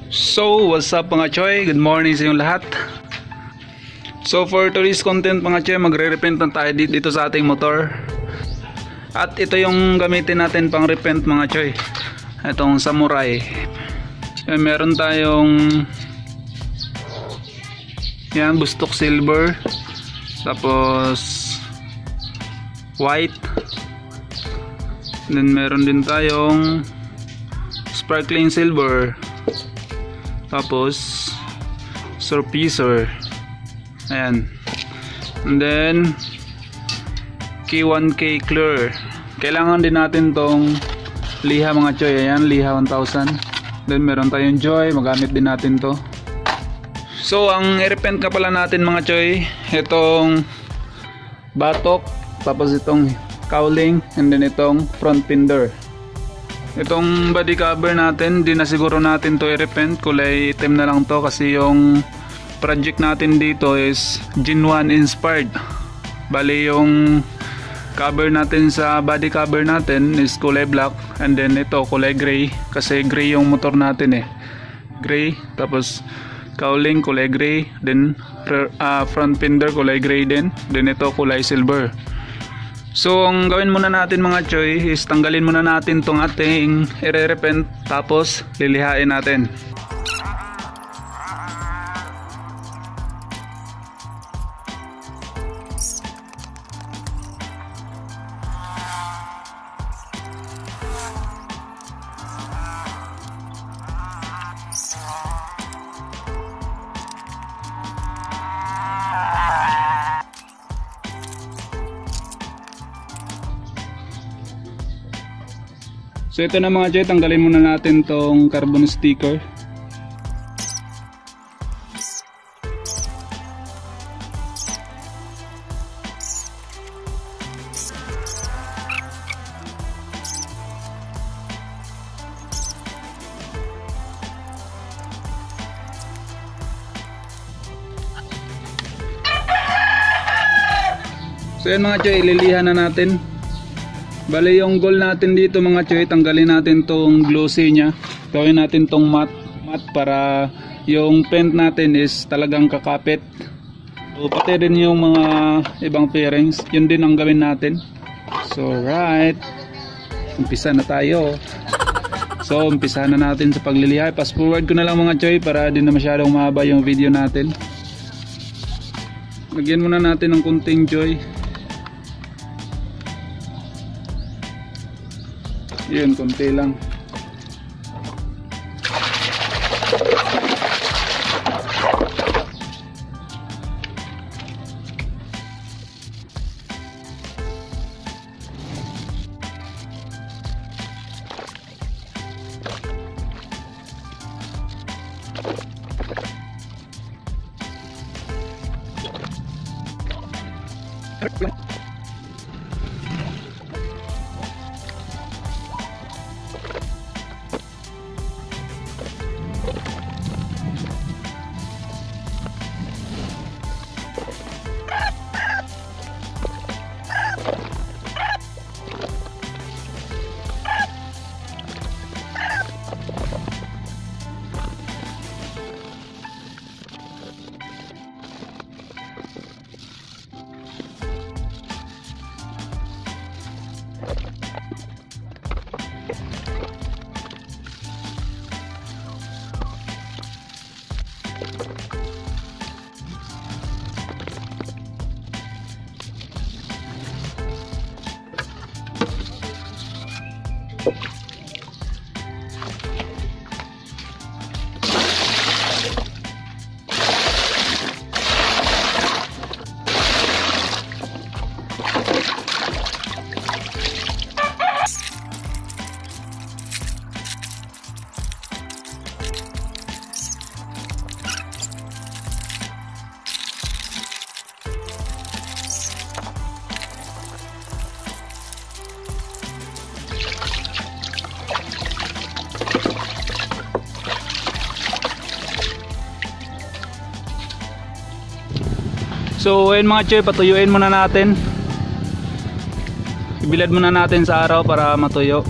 So, what's up mga choy? Good morning sa inyong lahat. So, for today's content mga choy, magre-repaint na tayo dito sa ating motor. At ito yung gamitin natin pang repaint mga choy. Itong Samurai. Meron tayong yan, bustok silver. Tapos white. Then meron din tayong sparkling silver. Tapos surfacer. Ayan. And then K1K clear. Kailangan din natin tong liha mga choy. Ayan, liha 1000. Then meron tayong joy, magamit din natin to. So ang i-repaint ka pala natin mga choy, itong batok, tapos itong cowling, and then itong front fender. Itong body cover natin, di na siguro natin to i-repaint, kulay itim na lang to kasi yung project natin dito is Gen 1 inspired. Bali yung cover natin sa body cover natin is kulay black, and then ito kulay gray kasi gray yung motor natin gray, tapos cowling kulay gray, then front fender kulay gray din, then ito kulay silver. So ang gawin muna natin mga choy is tanggalin muna natin tong ating i-repaint, tapos lilihain natin. So ito na mga choy, tanggalin muna natin tong carbon sticker. So yan mga choy, ililihan na natin. Bale yung goal natin dito mga choy, tanggalin natin tong glossy nya. Gawin natin tong matte para yung paint natin is talagang kakapit. So pati rin yung mga ibang fairings, yun din ang gawin natin. So right, umpisa na tayo. So umpisa na natin sa pagliliha. Fast forward ko na lang mga choy para di na masyadong mahaba yung video natin. Lagyan muna natin ng kunting joy. Yun, konti lang. So ayun mga choy, patuyuin muna natin. Ibilad muna natin sa araw para matuyo.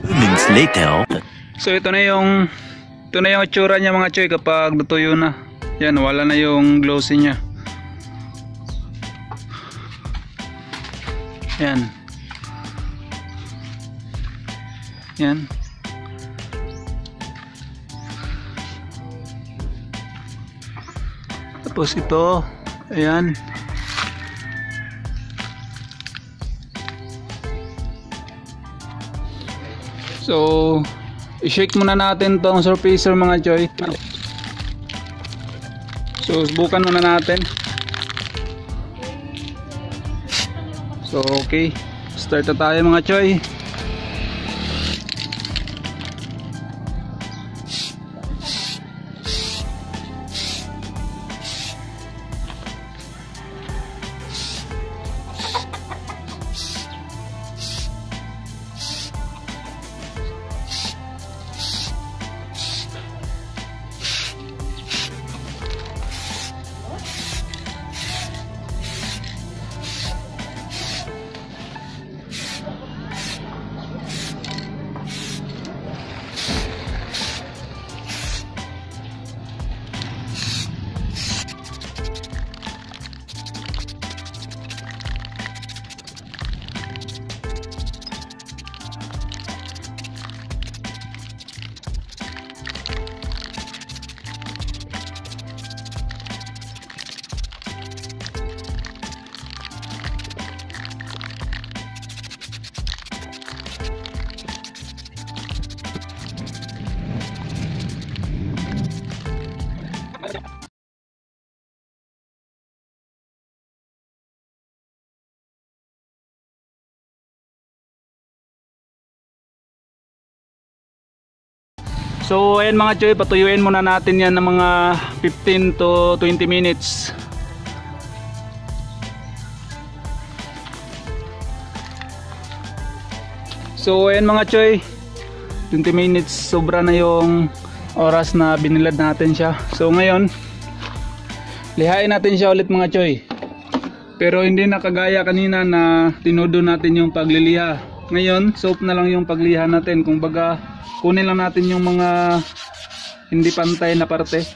Moments later. So ito na yung Ito na yung itsura niya mga choy kapag natuyo na. Yan, wala na yung glossy niya. Yan. Yan. Tapos ito, ayan. So, i-shake muna natin tong surfacer mga choy. So, subukan muna natin. So, okay. Start na tayo mga choy. So ayan mga choy, patuyuin muna natin yan ng mga 15 to 20 minutes. So ayan mga choy, 20 minutes, sobra na yung oras na binilad natin siya. So ngayon, lihain natin siya ulit mga choy. Pero hindi na kagaya kanina na tinudo natin yung pagliliha. Ngayon, soap na lang yung pagliha natin. Kung baga, kunin lang natin yung mga hindi pantay na parte.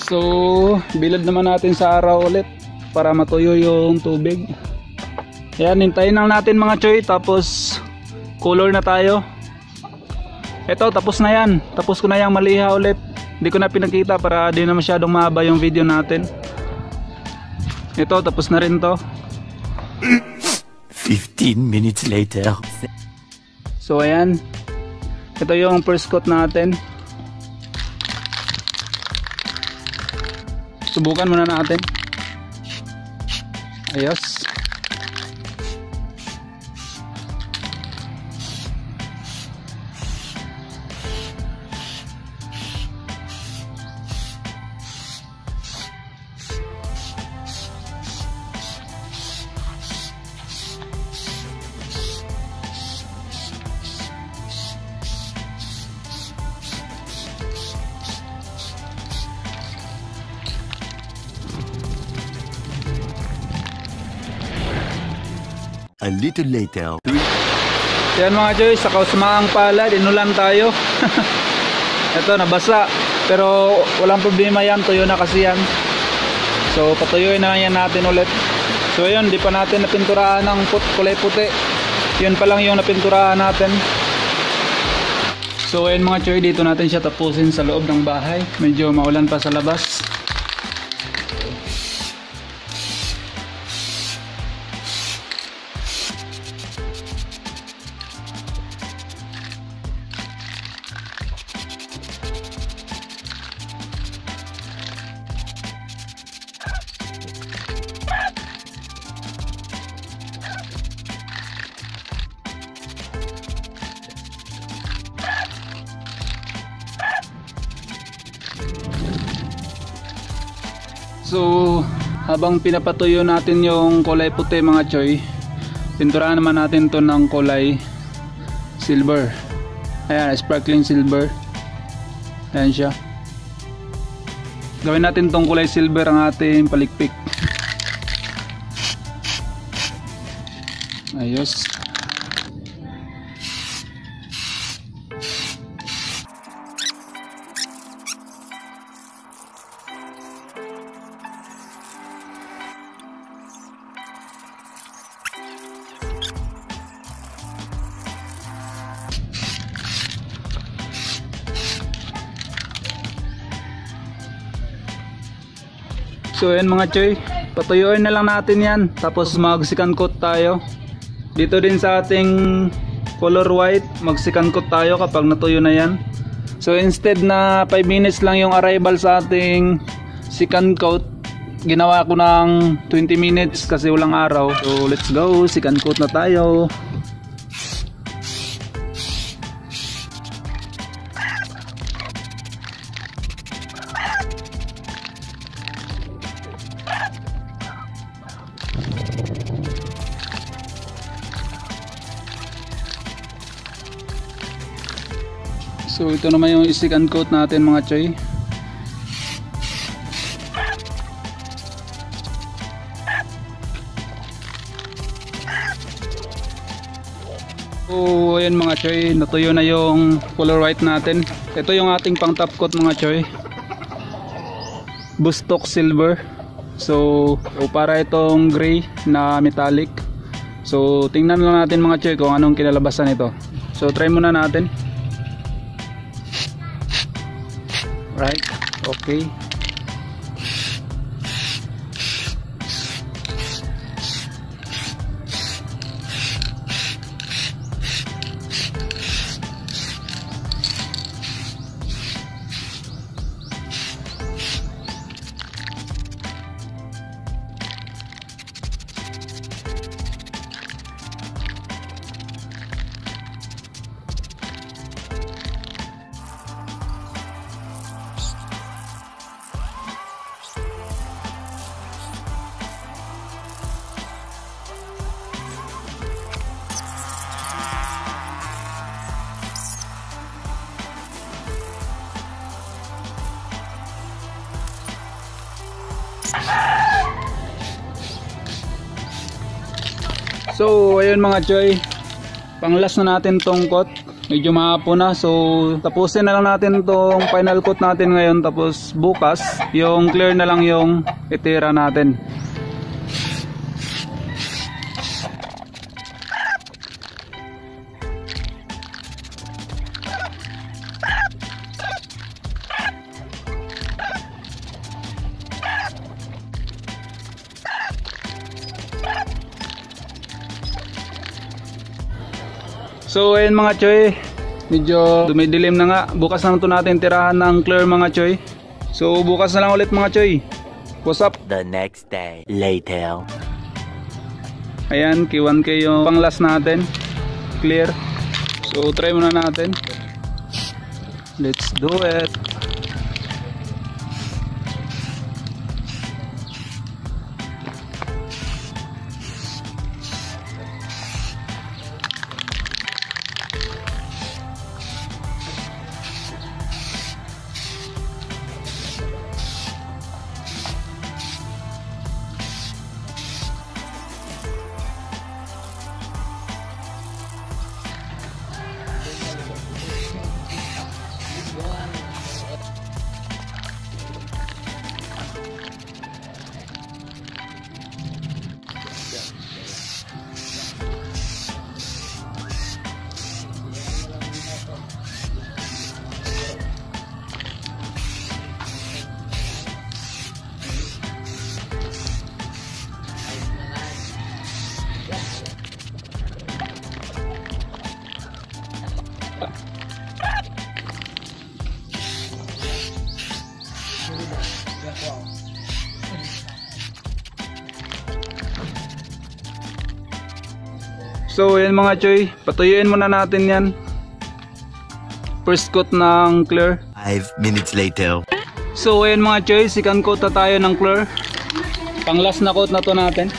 So, bilad naman natin sa araw ulit para matuyo yung tubig. Ayan, hintayin lang natin mga choy, tapos color na tayo. Ito, tapos na yan. Tapos ko na yung maliha ulit. Hindi ko na pinakita para di na masyadong mahaba yung video natin. Ito, tapos na rin to. 15 minutes later. So ayan, ito yung first coat natin. Subukan muna natin. Ayos. A little later. Yan mga choy, sa kausmaang palad, inulan tayo. Ito, nabasa. Pero walang problema yan, tuyo na kasi yan. So patuyuin na yan natin ulit. So yun, di pa natin napinturahan ng kulay puti. Yun pa lang yung napinturahan natin. So ayun mga choy, dito natin siya tapusin sa loob ng bahay. Medyo maulan pa sa labas. So habang pinapatuyo natin yung kulay puti mga choy, pinturahan naman natin to ng kulay silver. Ayan, sparkling silver. Ayan siya. Gawin natin tong kulay silver ang ating palikpik. Ayos. So yan mga choy, patuyuin na lang natin yan, tapos mag second coat tayo. Dito din sa ating color white, mag second coat tayo kapag natuyo na yan. So instead na 5 minutes lang yung arrival sa ating second coat, ginawa ko ng 20 minutes kasi walang araw. So let's go, second coat na tayo. So ito naman yung second coat natin mga choy. So ayan mga choy, natuyo na yung color white natin. Ito yung ating pang top coat mga choy, Bustok silver. So para itong gray na metallic. So tingnan lang natin mga choy kung anong kinalabasan nito. So try muna natin. Right, okay. So ayun mga choy, pang last na natin tong coat. Medyo mahapon na, so tapusin na lang natin tong final coat natin ngayon. Tapos bukas yung clear na lang yung itira natin. So ayun mga choy, medyo dumidilim na nga. Bukas na ito natin tirahan ng clear mga choy. So bukas na lang ulit mga choy. What's up? The next day later. Ayan, K1K yung pang last natin. Clear. So try muna natin. Let's do it. So yan mga choy, patuyuin muna natin yan. First coat ng clear. 5 minutes later. So yan mga choy, second coat na tayo ng clear. Pang last na coat na to natin.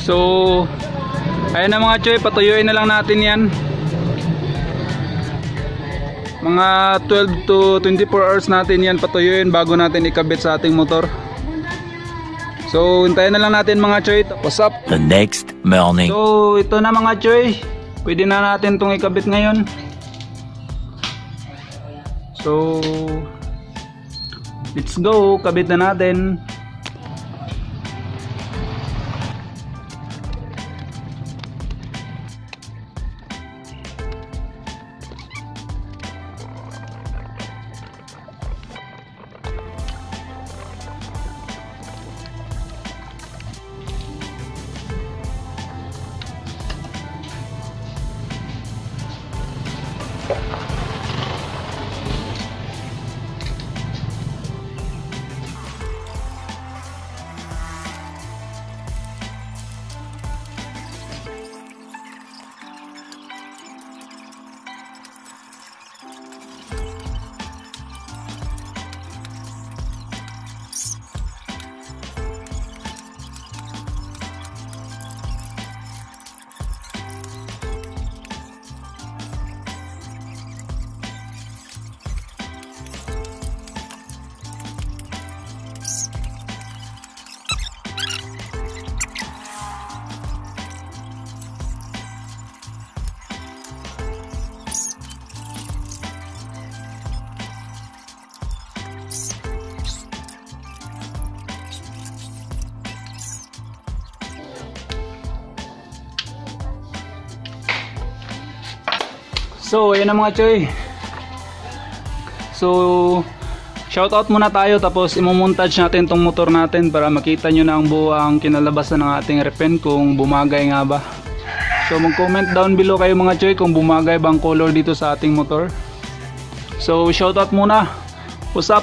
So ayun na mga choy, patuyuin na lang natin yan. Mga 12 to 24 hours natin yan patuyuin bago natin ikabit sa ating motor. So hintayin na lang natin mga choy. What's up? The next morning. So ito na mga choy, pwede na natin itong ikabit ngayon. So let's go, kabit na natin. So ayan na mga choy. So shoutout muna tayo, tapos imumontage natin tong motor natin para makita nyo na ang buwang kinalabasan ng ating repen kung bumagay nga ba. So mag comment down below kayo mga choy kung bumagay bang color dito sa ating motor. So shoutout muna. What's up?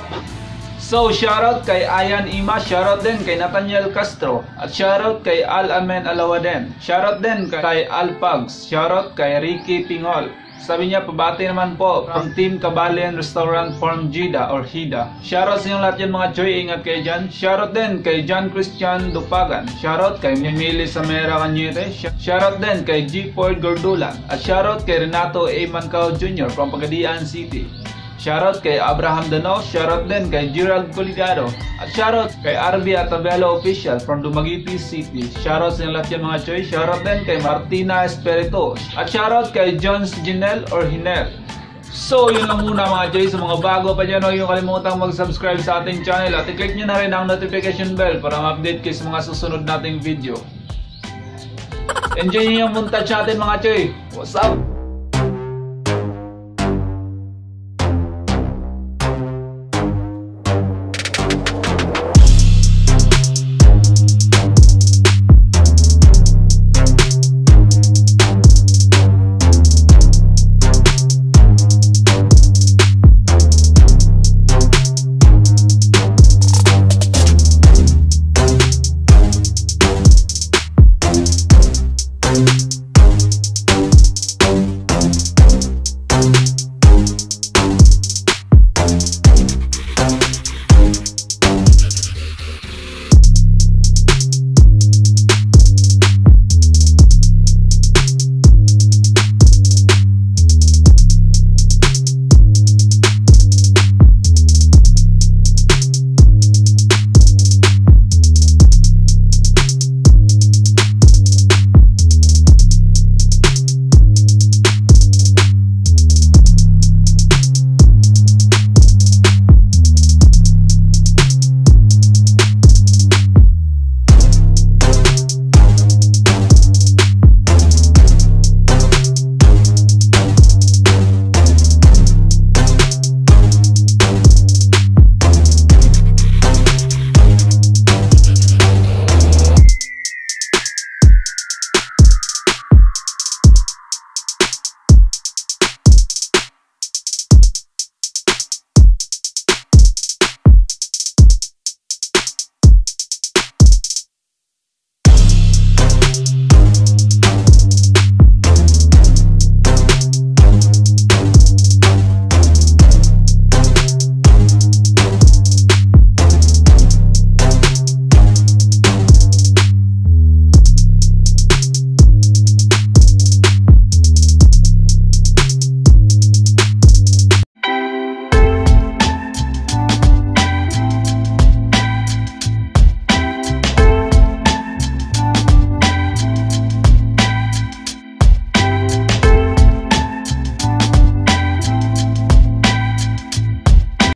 So shoutout kay Ayan Ima, shoutout din kay Nathaniel Castro, at shoutout kay Al Amen Alawaden, shoutout din kay Al Pugs, shoutout kay Ricky Pingol. Sabi niya, pabati naman po from Team Kabalian Restaurant Farm Jida or Hida. Shoutout sa inyong lahat yan mga choy, ingat kayo dyan. Shoutout din kay John Christian Dupagan. Shoutout kay Mimili Samera Cañete. Shoutout din kay G. Ford Gordulan. At shoutout kay Renato A. Mancao Jr. from Pagadian City. Shoutout kay Abraham Dano. Shoutout din kay Gerald Coligado. At shoutout kay RB Atabelo Official from Dumaguete City. Shoutout sa inyong lahat yan mga choy. Shoutout din kay Martina Espirito. At shoutout kay Jones Ginel or Hinel. So yun lang muna mga choy. Sa mga bago pa dyan, huwag yung kalimutang mag-subscribe sa ating channel. At i-click nyo na rin ang notification bell para ma-update kayo sa mga susunod nating video. Enjoy nyo yung montage natin mga choy. What's up?